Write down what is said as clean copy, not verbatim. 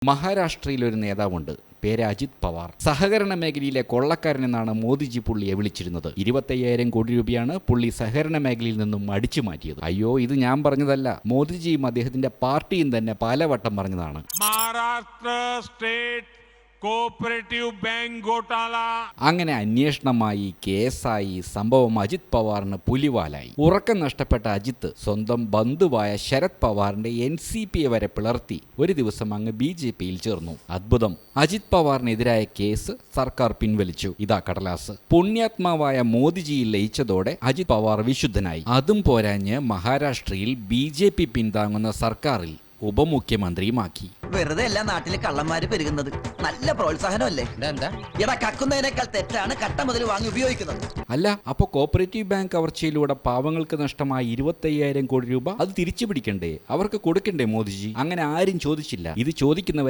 മഹാരാഷ്ട്രയിൽ ഒരു നേതാവുണ്ട്, പേര് അജിത് പവാർ. സഹകരണ മേഖലയിലെ കൊള്ളക്കാരനെന്നാണ് മോദിജി പുള്ളിയെ വിളിച്ചിരുന്നത്. 25,000 കോടി രൂപയാണ് പുള്ളി സഹകരണ മേഖലയിൽ നിന്നും അടിച്ചു മാറ്റിയത്. അയ്യോ, ഇത് ഞാൻ പറഞ്ഞതല്ല, മോദിജിയും അദ്ദേഹത്തിന്റെ പാർട്ടിയും തന്നെ പലവട്ടം പറഞ്ഞതാണ്. മഹാരാഷ്ട്ര സ്റ്റേറ്റ് കോഓപ്പറേറ്റീവ് ബാങ്ക് ഘോട്ടാല. അങ്ങനെ അന്വേഷണമായി, കേസായി, സംഭവം അജിത് പവാറിന് പുലിവാലായി. ഉറക്കം നഷ്ടപ്പെട്ട അജിത്ത് സ്വന്തം ബന്ധുവായ ശരത് പവാറിന്റെ NCP വരെ പിളർത്തി ഒരു ദിവസം അങ്ങ് BJP-യിൽ ചേർന്നു. അത്ഭുതം, അജിത് പവാറിനെതിരായ കേസ് സർക്കാർ പിൻവലിച്ചു. ഇതാ കടലാസ്. പുണ്യാത്മാവായ മോദിജിയിൽ ലയിച്ചതോടെ അജിത് പവാർ വിശുദ്ധനായി. അതും പോരാഞ്ഞ് മഹാരാഷ്ട്രയിൽ BJP പിന്താങ്ങുന്ന സർക്കാരിൽ ഉപമുഖ്യമന്ത്രിയുമാക്കി. വെറുതെ എല്ലാ നാട്ടിലെ കള്ളന്മാര് പെരുകുന്നത്. നല്ല പ്രോത്സാഹനമല്ലേ? എടാ, കക്കുന്നതിനേക്കാൾ തെറ്റാണ് കട്ട മുതൽ വാങ്ങി ഉപയോഗിക്കുന്നത്. അല്ല, അപ്പോൾ കോപ്പറേറ്റീവ് ബാങ്ക് കവർച്ചയിലൂടെ പാവങ്ങൾക്ക് നഷ്ടമായ 25,000 കോടി രൂപ അത് തിരിച്ചു പിടിക്കണ്ടേ? അവർക്ക് കൊടുക്കണ്ടേ മോദിജി? അങ്ങനെ ആരും ചോദിച്ചില്ല. ഇത് ചോദിക്കുന്നവരെ